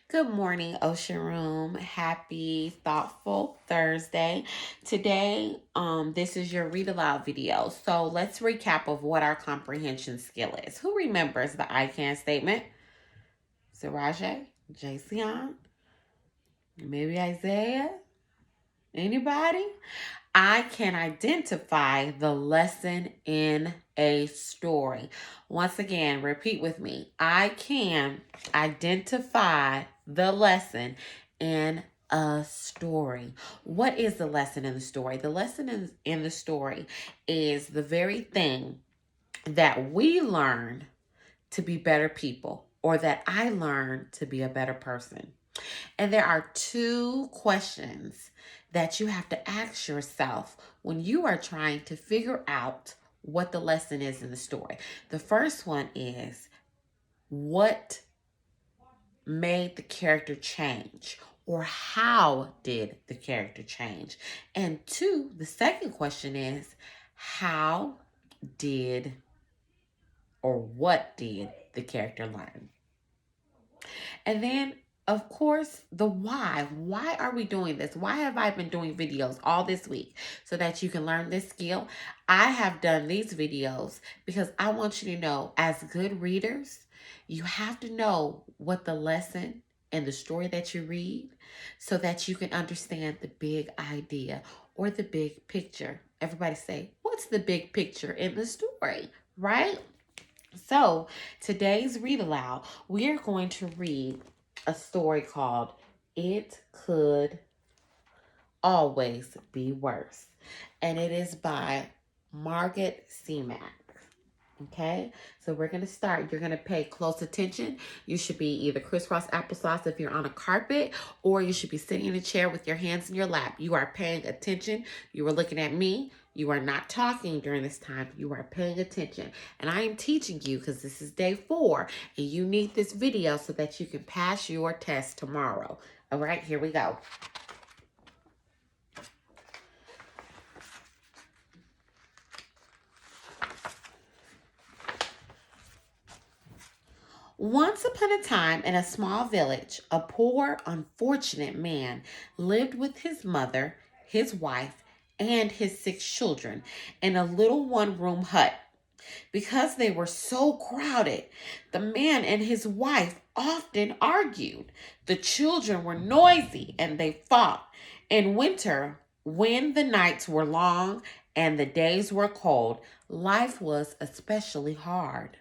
Good morning, Ocean Room. Happy Thoughtful Thursday. Today, this is your read aloud video. So let's recap of what our comprehension skill is. Who remembers the I can statement? Saraje? Jason? Maybe Isaiah? Anybody? I can identify the lesson in a story. Once again, repeat with me. I can identify the lesson in a story. What is the lesson in the story? The lesson in the story is the very thing that we learn to be better people, or that I learned to be a better person. And there are two questions that you have to ask yourself when you are trying to figure out what the lesson is in the story. The first one is, what made the character change? Or how did the character change? And two, the second question is, how did or what did the character learn? And then, of course, the why. Why are we doing this? Why have I been doing videos all this week? So that you can learn this skill. I have done these videos because I want you to know, as good readers, you have to know what the lesson and the story that you read, so that you can understand the big idea or the big picture. Everybody say, what's the big picture in the story, right? So, today's read aloud, we are going to read a story called It Could Always Be Worse. And it is by Margaret Seamack. Okay, so we're going to start. You're going to pay close attention. You should be either crisscross applesauce if you're on a carpet, or you should be sitting in a chair with your hands in your lap. You are paying attention. You are looking at me. You are not talking during this time. You are paying attention. And I am teaching you because this is day 4, and you need this video so that you can pass your test tomorrow. All right, here we go. Once upon a time, in a small village, a poor, unfortunate man lived with his mother, his wife, and his 6 children in a little one-room hut. Because they were so crowded, the man and his wife often argued. The children were noisy and they fought. In winter, when the nights were long and the days were cold, life was especially hard.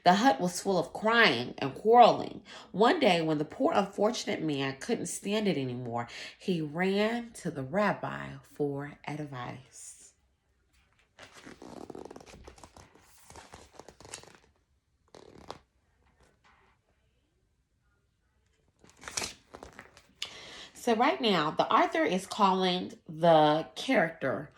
The hut was full of crying and quarreling. One day, when the poor unfortunate man couldn't stand it anymore, he ran to the rabbi for advice. So right now, the author is calling the character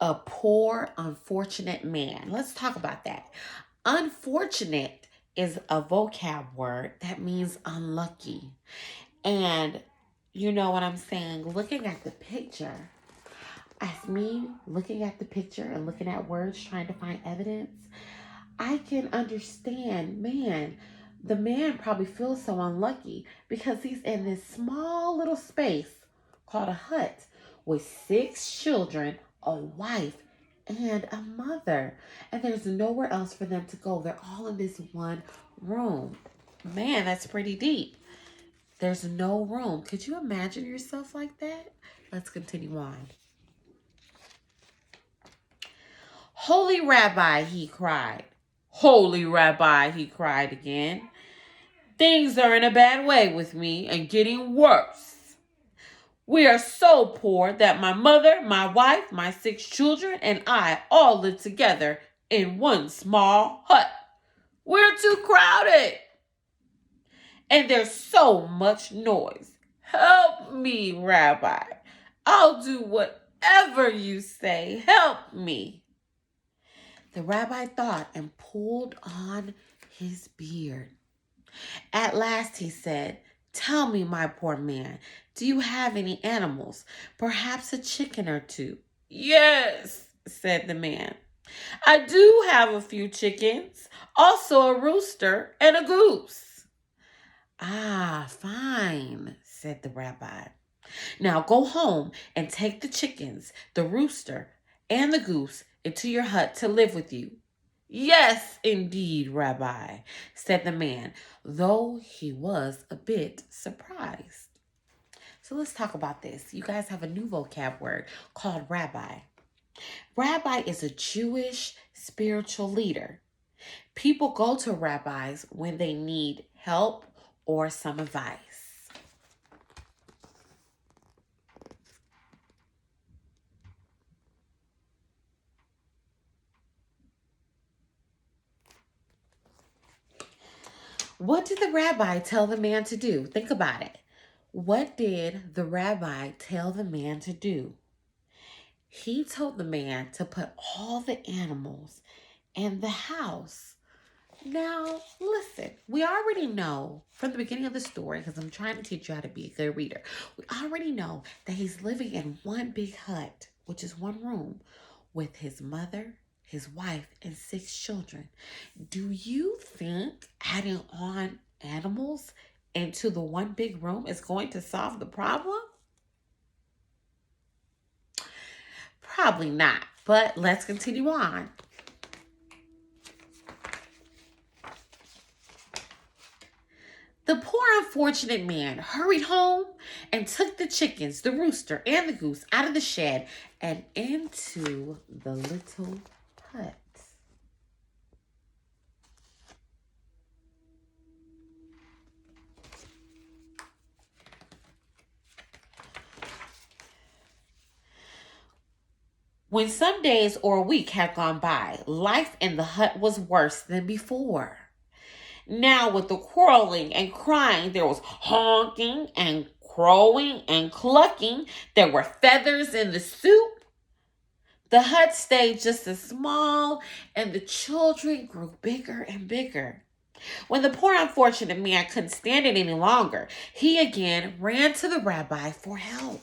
a poor, unfortunate man. Let's talk about that. Unfortunate is a vocab word that means unlucky. And you know what I'm saying? Looking at the picture, as me looking at the picture and looking at words, trying to find evidence, I can understand, man, the man probably feels so unlucky because he's in this small little space called a hut with 6 children, a wife, and a mother. And there's nowhere else for them to go. They're all in this one room. Man, that's pretty deep. There's no room. Could you imagine yourself like that? Let's continue on. Holy Rabbi, he cried. Holy Rabbi, he cried again. Things are in a bad way with me and getting worse. We are so poor that my mother, my wife, my 6 children, and I all live together in one small hut. We're too crowded. And there's so much noise. Help me, Rabbi. I'll do whatever you say. Help me. The rabbi thought and pulled on his beard. At last he said, "Tell me, my poor man, do you have any animals? Perhaps a chicken or 2? "Yes," said the man. "I do have a few chickens, also a rooster and a goose." Ah, fine, said the rabbi. Now go home and take the chickens, the rooster, and the goose into your hut to live with you. Yes, indeed, Rabbi, said the man, though he was a bit surprised. So let's talk about this. You guys have a new vocab word called rabbi. Rabbi is a Jewish spiritual leader. People go to rabbis when they need help or some advice. What did the rabbi tell the man to do? Think about it. What did the rabbi tell the man to do? He told the man to put all the animals in the house. Now, listen, we already know from the beginning of the story, because I'm trying to teach you how to be a good reader, we already know that he's living in one big hut, which is one room, with his mother, his wife, and 6 children. Do you think adding on animals into the one big room is going to solve the problem? Probably not, but let's continue on. The poor unfortunate man hurried home and took the chickens, the rooster, and the goose out of the shed and into the little hut. When some days or a week had gone by, life in the hut was worse than before. Now, with the quarreling and crying, there was honking and crowing and clucking. There were feathers in the soup. The hut stayed just as small, and the children grew bigger and bigger. When the poor unfortunate man couldn't stand it any longer, he again ran to the rabbi for help.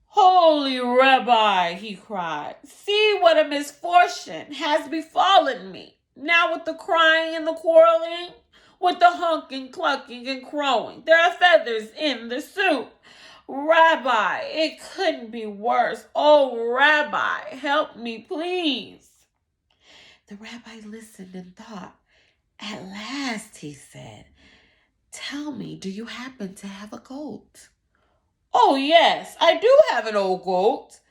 Holy Rabbi, he cried, see what a misfortune has befallen me. Now with the crying and the quarreling, with the honking, clucking, and crowing, there are feathers in the soup. Rabbi, it couldn't be worse. Oh, Rabbi, help me, please. The rabbi listened and thought. At last, he said, tell me, do you happen to have a goat? Oh, yes, I do have an old goat,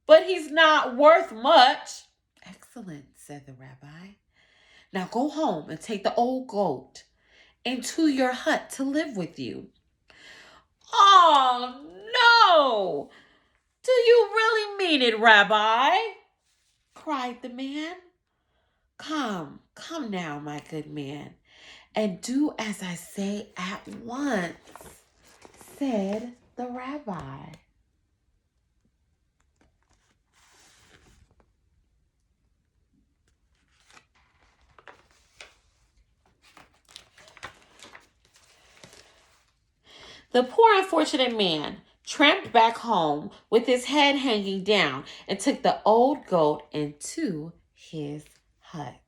but he's not worth much. Excellent, said the rabbi. Now go home and take the old goat into your hut to live with you. Oh, no! Do you really mean it, Rabbi? Cried the man. Come now, my good man, and do as I say at once, said the rabbi. The poor unfortunate man tramped back home with his head hanging down and took the old goat into his hut.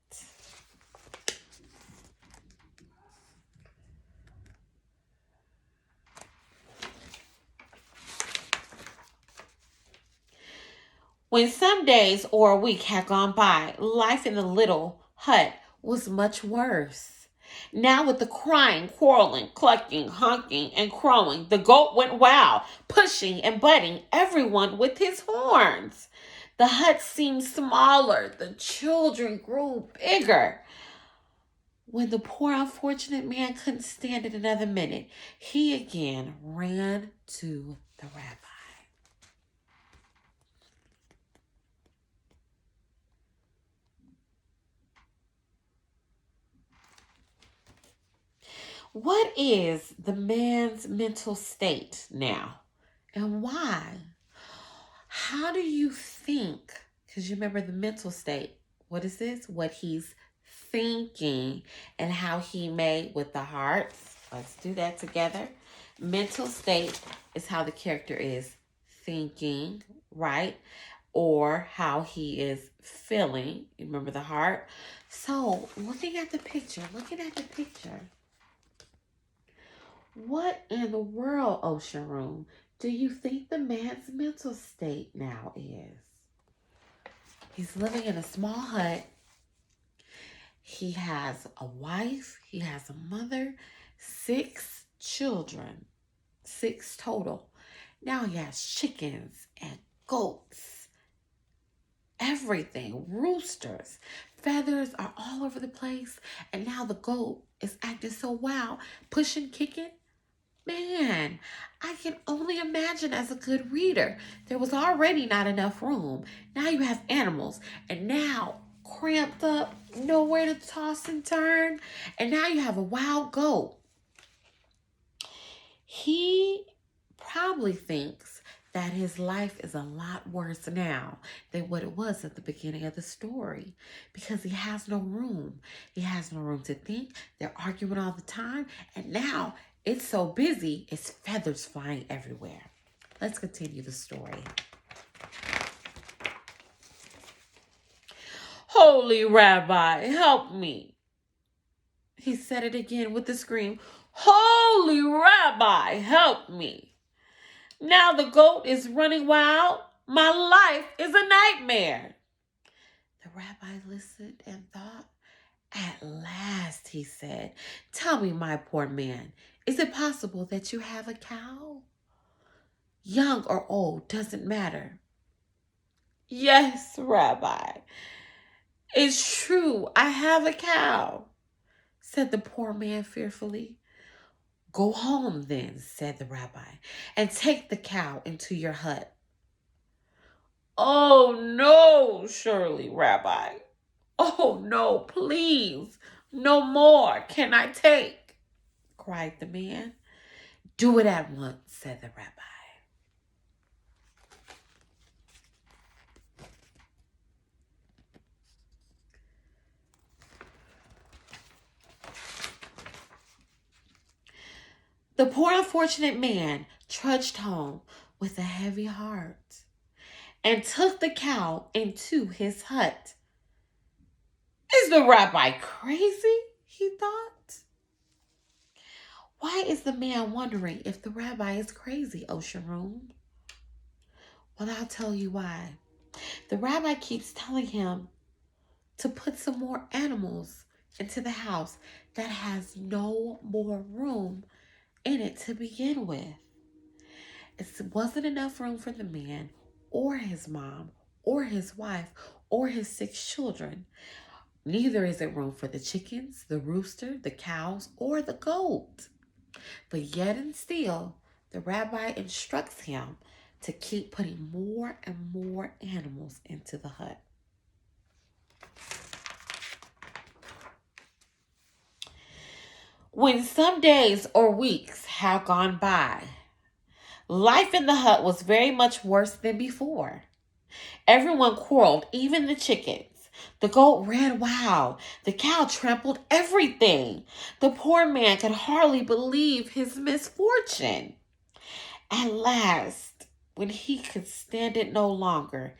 When some days or a week had gone by, life in the little hut was much worse. Now, with the crying, quarreling, clucking, honking, and crowing, the goat went wild, pushing and butting everyone with his horns. The hut seemed smaller, the children grew bigger. When the poor unfortunate man couldn't stand it another minute, he again ran to the rabbi. What is the man's mental state now? And why? How do you think? Because you remember the mental state. What is this? What he's thinking and how he may, with the hearts, Let's do that together. Mental state is how the character is thinking, right? Or how he is feeling. Remember the heart? So, looking at the picture, what in the world, Ocean Room, do you think the man's mental state now is? He's living in a small hut. He has a wife. He has a mother. 6 children. 6 total. Now he has chickens and goats. Everything. Roosters. Feathers are all over the place. And now the goat is acting so wild. Pushing, kicking. Man, I can only imagine as a good reader. There was already not enough room. Now you have animals. And now cramped up, nowhere to toss and turn. And now you have a wild goat. He probably thinks that his life is a lot worse now than what it was at the beginning of the story because he has no room. He has no room to think. They're arguing all the time. And now it's so busy, it's feathers flying everywhere. Let's continue the story. Holy Rabbi, help me. He said it again with a scream. Holy Rabbi, help me. Now the goat is running wild. My life is a nightmare. The rabbi listened and thought. At last, he said, tell me, my poor man, is it possible that you have a cow? Young or old, doesn't matter. Yes, Rabbi. It's true, I have a cow, said the poor man fearfully. Go home then, said the rabbi, and take the cow into your hut. Oh, no, surely, Rabbi. Oh, no, please. No more can I take, cried the man. Do it at once, said the rabbi. The poor unfortunate man trudged home with a heavy heart and took the cow into his hut. Is the rabbi crazy? He thought. Why is the man wondering if the rabbi is crazy, Ocean Room? Well, I'll tell you why. The rabbi keeps telling him to put some more animals into the house that has no more room in it to begin with. It wasn't enough room for the man or his mom or his wife or his 6 children. Neither is it room for the chickens, the rooster, the cows, or the goat. But yet and still, the rabbi instructs him to keep putting more and more animals into the hut. When some days or weeks have gone by, life in the hut was very much worse than before. Everyone quarreled, even the chickens. The goat ran wild. The cow trampled everything. The poor man could hardly believe his misfortune. At last, when he could stand it no longer,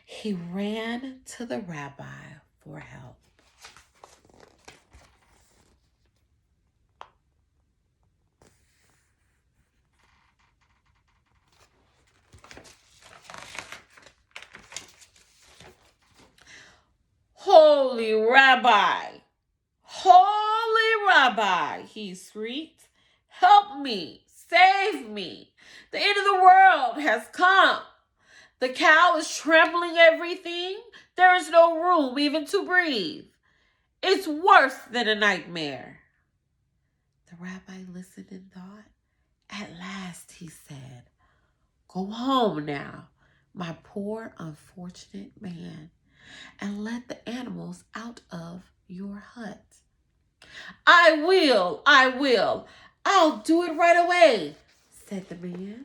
he ran to the rabbi for help. Holy Rabbi! Holy Rabbi! He shrieked. Help me! Save me! The end of the world has come. The cow is trampling everything. There is no room even to breathe. It's worse than a nightmare. The rabbi listened and thought. At last, he said, go home now, my poor unfortunate man, and let the animals out of your hut. I will. I'll do it right away, said the man.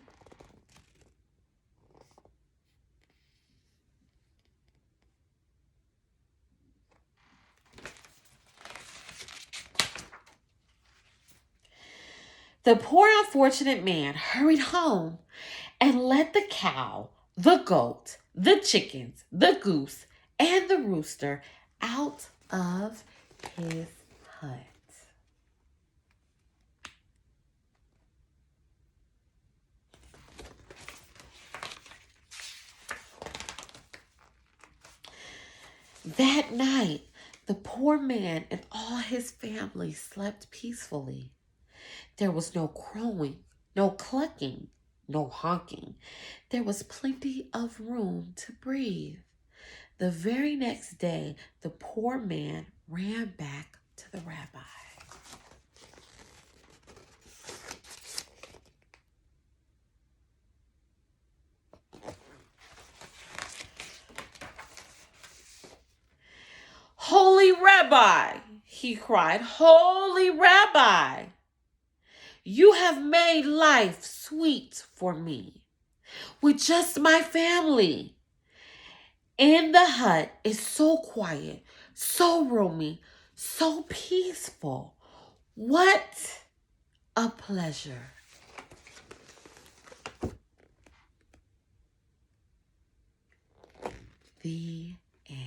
The poor unfortunate man hurried home and let the cow, the goat, the chickens, the goose, and the rooster out of his hut. That night, the poor man and all his family slept peacefully. There was no crowing, no clucking, no honking. There was plenty of room to breathe. The very next day, the poor man ran back to the rabbi. Holy Rabbi, he cried, Holy Rabbi, you have made life sweet for me with just my family. And the hut is so quiet, so roomy, so peaceful. What a pleasure. The end.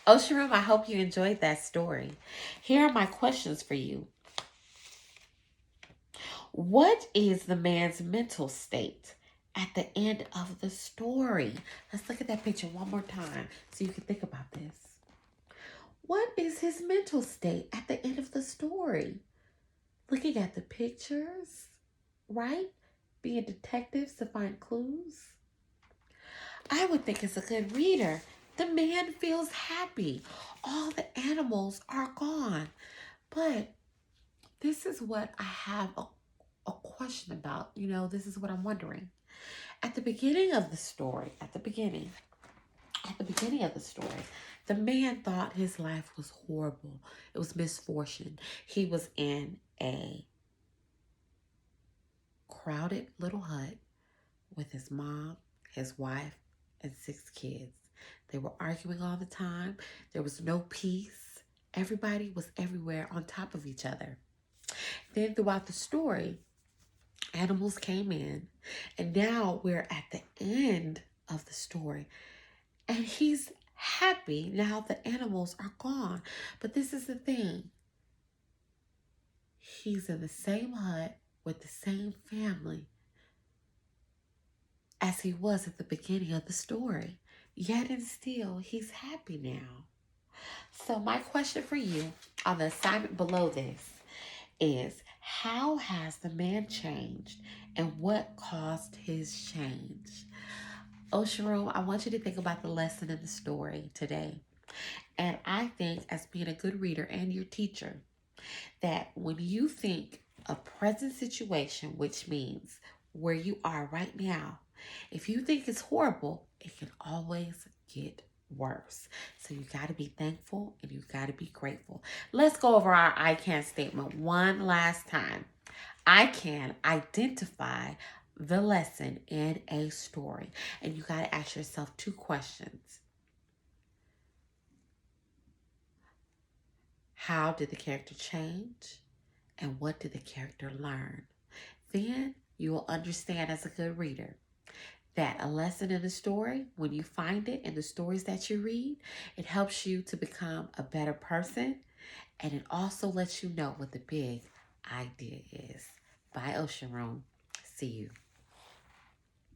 Ocean Room, I hope you enjoyed that story. Here are my questions for you. What is the man's mental state at the end of the story? Let's look at that picture one more time so you can think about this. What is his mental state at the end of the story? Looking at the pictures, right? Being detectives to find clues. I would think as a good reader, the man feels happy. All the animals are gone. But this is what I have a question about. This is what I'm wondering. At the beginning of the story, the man thought his life was horrible. It was misfortune. He was in a crowded little hut with his mom, his wife, and 6 kids. They were arguing all the time. There was no peace. Everybody was everywhere on top of each other. Then throughout the story, animals came in, and now we're at the end of the story, and he's happy now the animals are gone. But this is the thing. He's in the same hut with the same family as he was at the beginning of the story. Yet and still, he's happy now. So my question for you on the assignment below this is, how has the man changed and what caused his change? Ocean Room, I want you to think about the lesson in the story today. And I think, as being a good reader and your teacher, that when you think a present situation, which means where you are right now, if you think it's horrible, it can always get worse. So you got to be thankful and you got to be grateful. Let's go over our I can statement one last time. I can identify the lesson in a story. And you got to ask yourself 2 questions. How did the character change? And what did the character learn? Then you will understand as a good reader that a lesson in a story, when you find it in the stories that you read, it helps you to become a better person. And it also lets you know what the big idea is. Bye, Ocean Room. See you.